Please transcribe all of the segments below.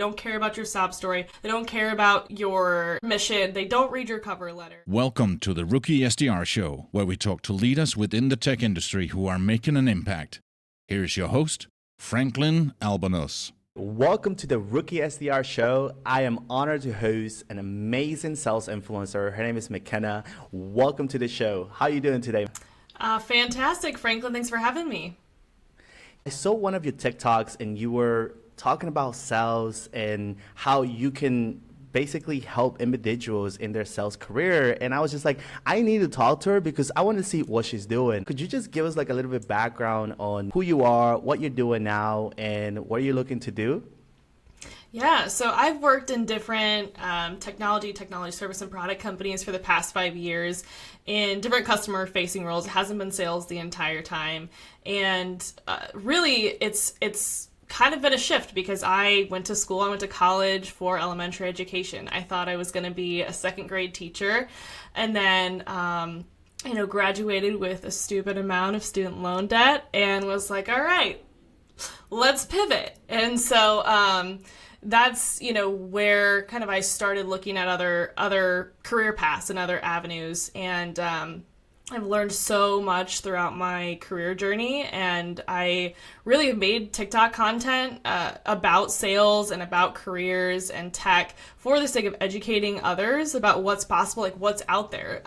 don't care about your sob story. They don't care about your mission. They don't read your cover letter. Welcome to the Rookie SDR Show, where we talk to leaders within the tech industry who are making an impact. Here's your host, Franklin Albanus. Welcome to the Rookie SDR Show. I am honored to host an amazing sales influencer. Her name is McKenna. Welcome to the show. How are you doing today? Fantastic, Franklin. Thanks for having me. I saw one of your TikToks and you were talking about sales and how you can basically help individuals in their sales career. And I was just like, I need to talk to her because I want to see what she's doing. Could you just give us like a little bit background on who you are, what you're doing now, and what you're looking to do? Yeah, so I've worked in different technology service and product companies for the past 5 years in different customer-facing roles. It hasn't been sales the entire time. And really, it's kind of been a shift because I went to college for elementary education. I thought I was going to be a second grade teacher, and then graduated with a stupid amount of student loan debt and was like, all right, let's pivot. And so that's where kind of I started looking at other career paths and other avenues, and I've learned so much throughout my career journey, and I really have made TikTok content about sales and about careers and tech for the sake of educating others about what's possible, like what's out there,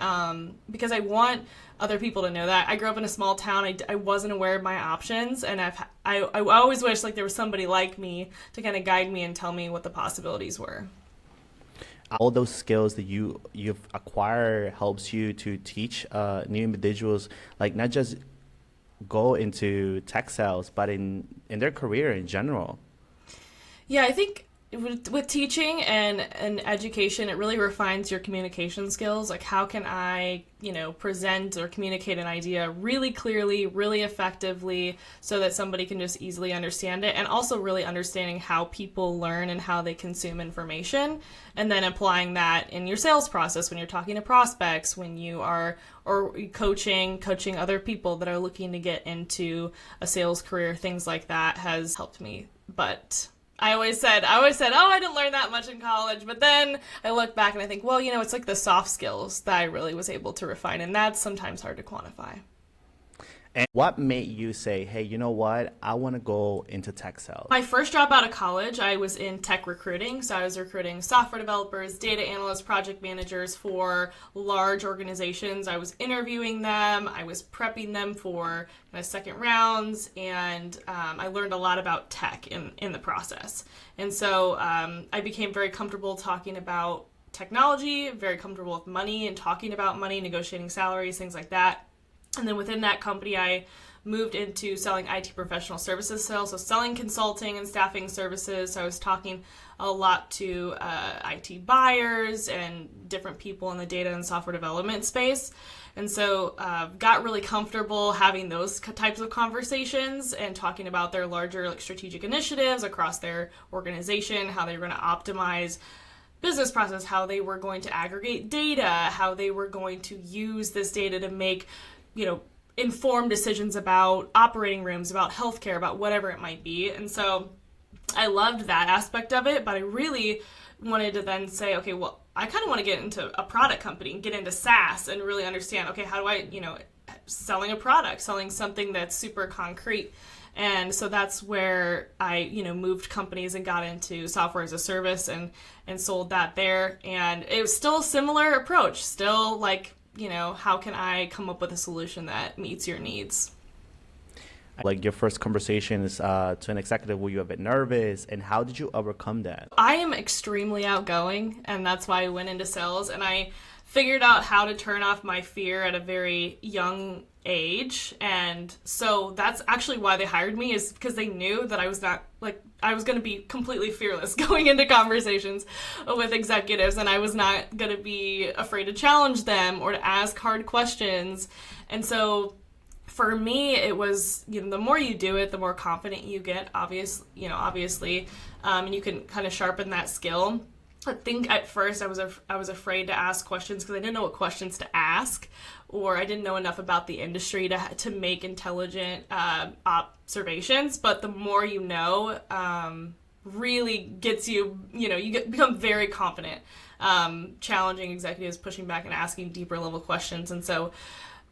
because I want other people to know that. I grew up in a small town. I wasn't aware of my options, and I always wish like there was somebody like me to kind of guide me and tell me what the possibilities were. All those skills that you've acquired helps you to teach new individuals, like not just go into tech sales, but in their career in general. Yeah, I think with teaching and education, it really refines your communication skills. Like, how can I, present or communicate an idea really clearly, really effectively, so that somebody can just easily understand it, and also really understanding how people learn and how they consume information, and then applying that in your sales process when you're talking to prospects, when you are coaching other people that are looking to get into a sales career. Things like that has helped me. But I always said, oh, I didn't learn that much in college. But then I look back and I think, well, it's like the soft skills that I really was able to refine. And that's sometimes hard to quantify. And what made you say, hey, you know what? I want to go into tech sales? My first job out of college, I was in tech recruiting. So I was recruiting software developers, data analysts, project managers for large organizations. I was interviewing them. I was prepping them for my second rounds. And I learned a lot about tech in the process. And so I became very comfortable talking about technology, very comfortable with money and talking about money, negotiating salaries, things like that. And then within that company, I moved into selling IT professional services sales, so selling consulting and staffing services. So I was talking a lot to IT buyers and different people in the data and software development space. And so got really comfortable having those types of conversations and talking about their larger strategic initiatives across their organization, how they were going to optimize business process, how they were going to aggregate data, how they were going to use this data to make informed decisions about operating rooms, about healthcare, about whatever it might be. And so I loved that aspect of it, but I really wanted to then say, okay, well, I kind of want to get into a product company and get into SaaS and really understand, okay, how do I, selling a product, selling something that's super concrete. And so that's where I, moved companies and got into software as a service and sold that there. And it was still a similar approach, still like, how can I come up with a solution that meets your needs? Like your first conversations to an executive, were you a bit nervous, and how did you overcome that? I am extremely outgoing, and that's why I went into sales, and I figured out how to turn off my fear at a very young age. And so that's actually why they hired me, is because they knew that I was not I was going to be completely fearless going into conversations with executives, and I was not going to be afraid to challenge them or to ask hard questions. And so for me, it was, the more you do it, the more confident you get, obviously, and you can kind of sharpen that skill. I think at first I was afraid to ask questions because I didn't know what questions to ask, or I didn't know enough about the industry to make intelligent observations. But the more you know, really gets you, become very confident, challenging executives, pushing back and asking deeper level questions. And so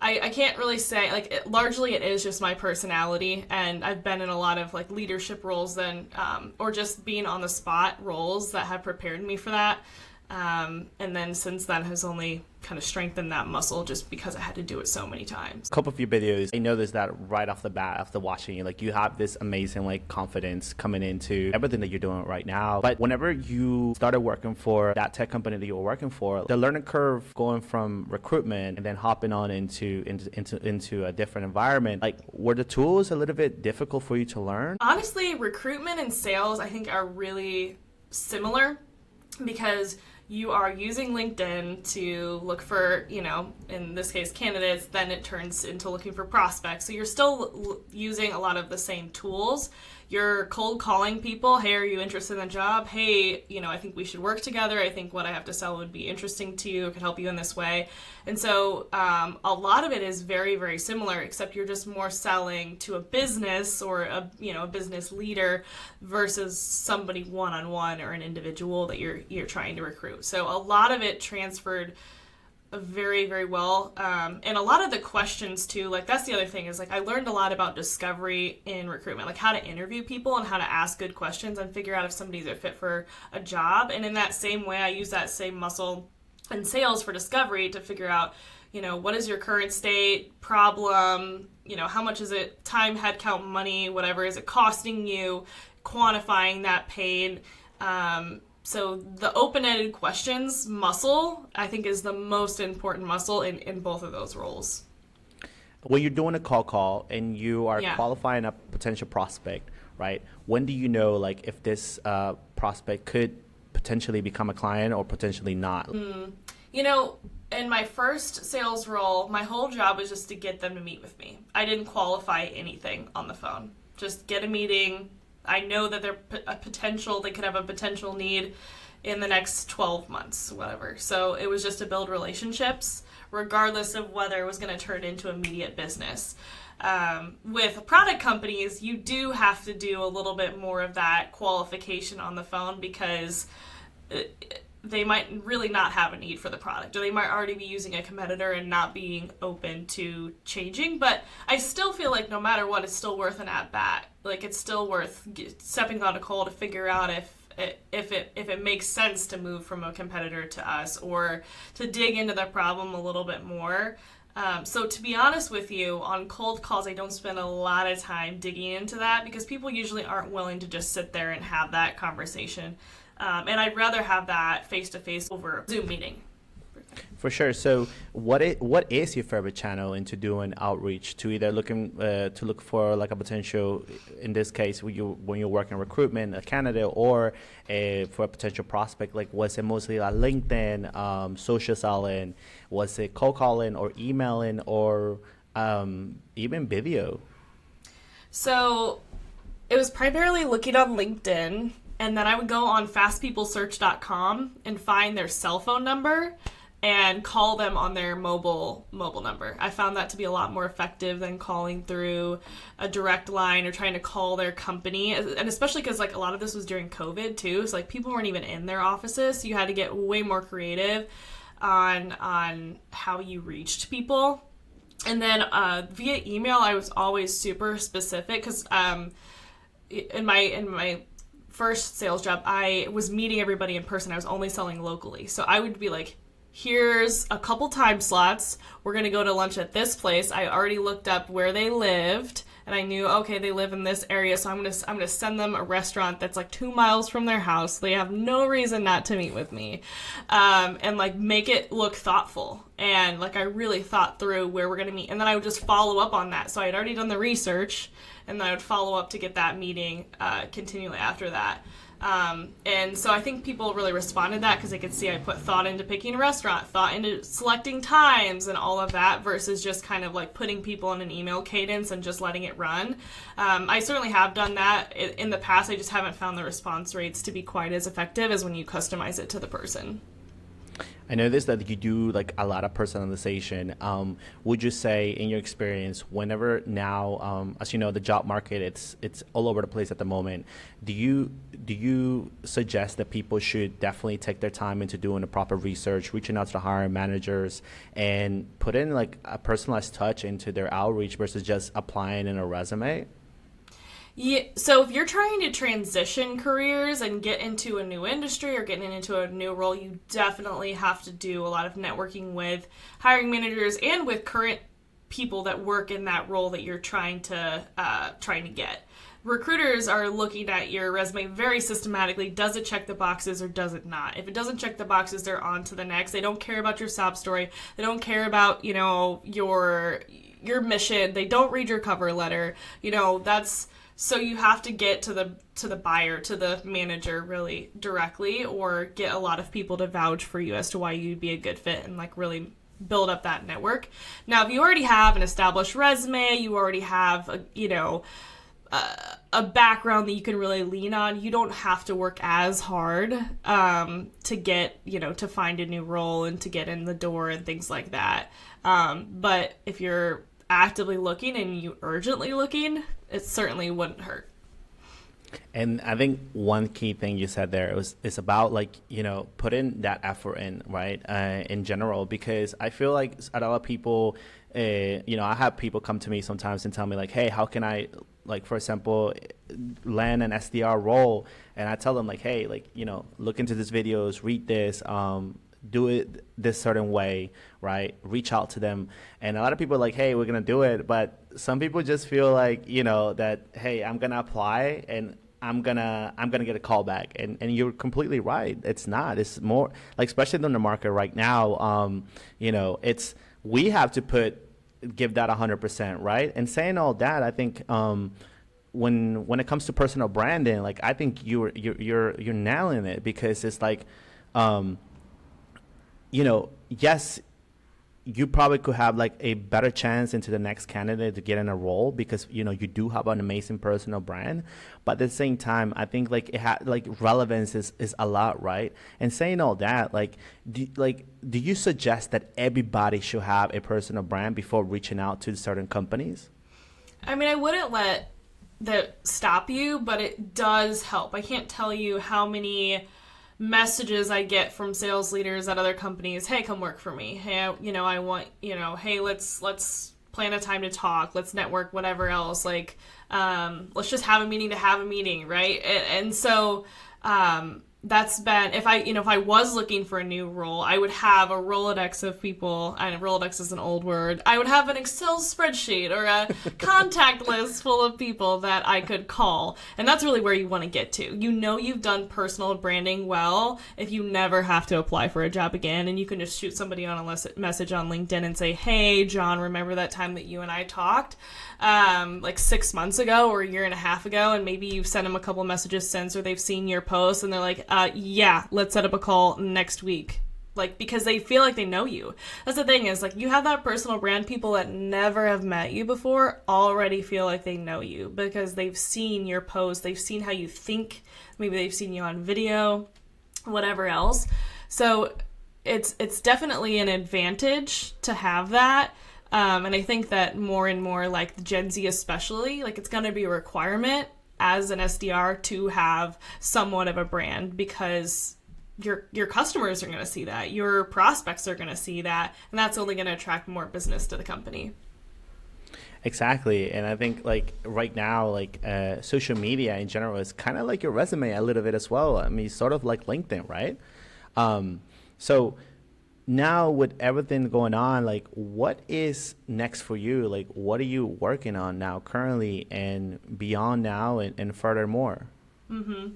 I can't really say, largely it is just my personality, and I've been in a lot of leadership roles or just being on the spot roles that have prepared me for that. And then since then has only kind of strengthened that muscle just because I had to do it so many times. A couple of your videos, I noticed that right off the bat after watching you, you have this amazing confidence coming into everything that you're doing right now. But whenever you started working for that tech company that you were working for, the learning curve going from recruitment and then hopping on into a different environment, were the tools a little bit difficult for you to learn? Honestly, recruitment and sales I think are really similar because you are using LinkedIn to look for, in this case, candidates, then it turns into looking for prospects. So you're still using a lot of the same tools. You're cold calling people. Hey, are you interested in the job? Hey, I think we should work together. I think what I have to sell would be interesting to you. It could help you in this way. And so a lot of it is very, very similar, except you're just more selling to a business or a business leader versus somebody one-on-one or an individual that you're trying to recruit. So a lot of it transferred very, very well. And a lot of the questions too, that's the other thing is I learned a lot about discovery in recruitment, how to interview people and how to ask good questions and figure out if somebody's a fit for a job. And in that same way, I use that same muscle in sales for discovery to figure out, what is your current state, problem, how much is it, time, headcount, money, whatever is it costing you, quantifying that pain. So the open-ended questions muscle, I think, is the most important muscle in both of those roles. When you're doing a call and you are qualifying a potential prospect, right? When do you know, if this prospect could potentially become a client or potentially not? In my first sales role, my whole job was just to get them to meet with me. I didn't qualify anything on the phone. Just get a meeting. I know that they could have a potential need in the next 12 months, whatever. So it was just to build relationships, regardless of whether it was going to turn into immediate business. With product companies, you do have to do a little bit more of that qualification on the phone because they might really not have a need for the product, or they might already be using a competitor and not being open to changing. But I still feel no matter what, it's still worth an at-bat. It's still worth stepping on a call to figure out if it makes sense to move from a competitor to us or to dig into the problem a little bit more. So to be honest with you, on cold calls, I don't spend a lot of time digging into that because people usually aren't willing to just sit there and have that conversation. And I'd rather have that face-to-face over a Zoom meeting. For sure. So what is your favorite channel into doing outreach to either to look for a potential, in this case, when you're working recruitment, a candidate, or for a potential prospect? Was it mostly LinkedIn, social selling? Was it cold calling or emailing or even video? So it was primarily looking on LinkedIn. And then I would go on fastpeoplesearch.com and find their cell phone number and call them on their mobile number. I found that to be a lot more effective than calling through a direct line or trying to call their company. And especially because a lot of this was during COVID too. So people weren't even in their offices. So you had to get way more creative on how you reached people. And then via email, I was always super specific because in my first sales job, I was meeting everybody in person. I was only selling locally. So I would be here's a couple time slots. We're going to go to lunch at this place. I already looked up where they lived and I knew, okay, they live in this area. So I'm going to send them a restaurant that's 2 miles from their house. They have no reason not to meet with me. And make it look thoughtful. And I really thought through where we're going to meet. And then I would just follow up on that. So I had already done the research and then I would follow up to get that meeting continually after that. And so I think people really responded to that because they could see I put thought into picking a restaurant, thought into selecting times and all of that versus just kind of putting people in an email cadence and just letting it run. I certainly have done that in the past. I just haven't found the response rates to be quite as effective as when you customize it to the person. I noticed that you do like a lot of personalization. Would you say, in your experience, whenever now, as you know, the job market it's all over the place at the moment. Do you suggest that people should definitely take their time into doing the proper research, reaching out to the hiring managers, and put in like a personalized touch into their outreach versus just applying in a resume? Yeah, so if you're trying to transition careers and get into a new industry or getting into a new role, you definitely have to do a lot of networking with hiring managers and with current people that work in that role that you're trying to get. Recruiters are looking at your resume very systematically. Does it check the boxes or does it not? If it doesn't check the boxes, they're on to the next. They don't care about your sob story. They don't care about, your mission. They don't read your cover letter. So you have to get to the buyer, to the manager really directly, or get a lot of people to vouch for you as to why you'd be a good fit and like really build up that network. Now, if you already have an established resume, you already have a background that you can really lean on, you don't have to work as hard to get, to find a new role and to get in the door and things like that. But if you're actively looking and you urgently looking, it certainly wouldn't hurt. And I think one key thing you said there is about like, putting that effort in, right? In general, because I feel like a lot of people, I have people come to me sometimes and tell me like, hey, how can I, like, for example, land an SDR role? And I tell them like, hey, like, look into these videos, read this, do it this certain way, right? Reach out to them. And a lot of people are like, hey, we're going to do it. But some people just feel like, that, hey, I'm going to apply and I'm gonna get a call back. And you're completely right. It's not. It's more like, especially in the market right now, we have to give that 100%, right? And saying all that, I think when it comes to personal branding, like, I think you're nailing it, because it's like, yes, you probably could have like a better chance into the next candidate to get in a role because, you do have an amazing personal brand. But at the same time, I think like relevance is a lot, right? And saying all that, do you suggest that everybody should have a personal brand before reaching out to certain companies? I mean, I wouldn't let that stop you, but it does help. I can't tell you how many messages I get from sales leaders at other companies. Hey, come work for me. Hey, I want, hey, let's plan a time to talk. Let's network, whatever else. Like, let's just have a meeting to have a meeting. Right. And so, that's been, if I was looking for a new role, I would have a Rolodex of people, and Rolodex is an old word. I would have an Excel spreadsheet or a contact list full of people that I could call. And that's really where you want to get to. You've done personal branding well if you never have to apply for a job again, and you can just shoot somebody on a message on LinkedIn and say, hey, John, remember that time that you and I talked? Like 6 months ago or a year and a half ago, and maybe you've sent them a couple messages since, or they've seen your post and they're like, yeah, let's set up a call next week. Like, because they feel like they know you. That's the thing, is like, you have that personal brand. People that never have met you before already feel like they know you because they've seen your post, they've seen how you think, maybe they've seen you on video, whatever else. So it's definitely an advantage to have that. And I think that more and more, like the Gen Z especially, like, it's going to be a requirement as an SDR to have somewhat of a brand, because your customers are going to see that, your prospects are going to see that, and that's only going to attract more business to the company. Exactly. And I think like right now, like social media in general is kind of like your resume a little bit as well. I mean, sort of like LinkedIn, right? So now with everything going on, like, what is next for you? Like, what are you working on now currently and beyond now and furthermore? Mm-hmm.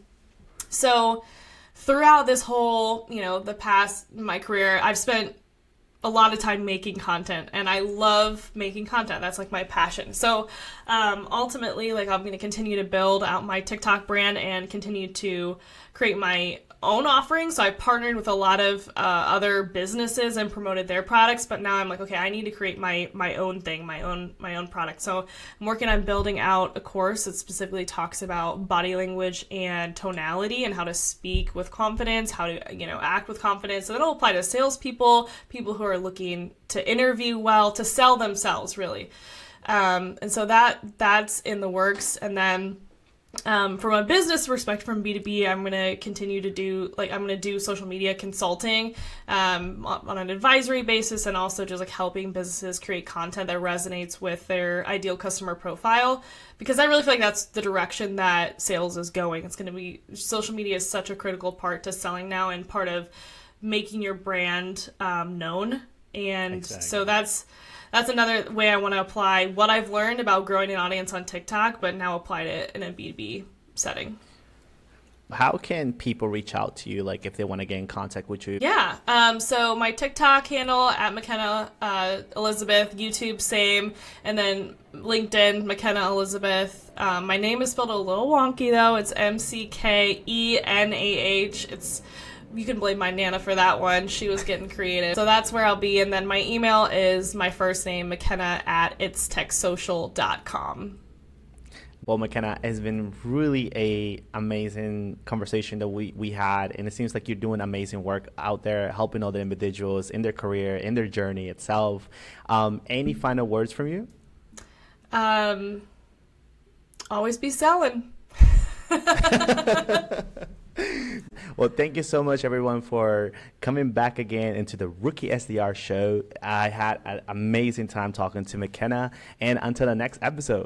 So throughout this whole, the past, my career, I've spent a lot of time making content, and I love making content. That's like my passion. So ultimately, like, I'm going to continue to build out my TikTok brand and continue to create my own offerings. So I partnered with a lot of other businesses and promoted their products, but now I'm like, okay, I need to create my own thing, my own product. So I'm working on building out a course that specifically talks about body language and tonality and how to speak with confidence, how to, act with confidence. So it'll apply to salespeople, people who are looking to interview well, to sell themselves, really. And so that's in the works. And then from a business perspective, from B2B, I'm going to continue to do, I'm going to do social media consulting on an advisory basis, and also just like helping businesses create content that resonates with their ideal customer profile, because I really feel like that's the direction that sales is going. It's going to be, social media is such a critical part to selling now, and part of making your brand known. And Exactly. So that's another way I want to apply what I've learned about growing an audience on TikTok, but now apply it in a B2B setting. How can people reach out to you, like if they want to get in contact with you? Yeah. So my TikTok handle at McKenah Elizabeth, YouTube same, and then LinkedIn McKenah Elizabeth. My name is spelled a little wonky though. It's McKenah. You can blame my Nana for that one. She was getting creative. So that's where I'll be. And then my email is my first name, McKenah, at itstechsocial.com. Well, McKenna, it's been really a amazing conversation that we had, and it seems like you're doing amazing work out there, helping other individuals in their career, in their journey itself. Any final words from you? Always be selling. Well, thank you so much, everyone, for coming back again into the Rookie SDR show. I had an amazing time talking to McKenna, and until the next episode.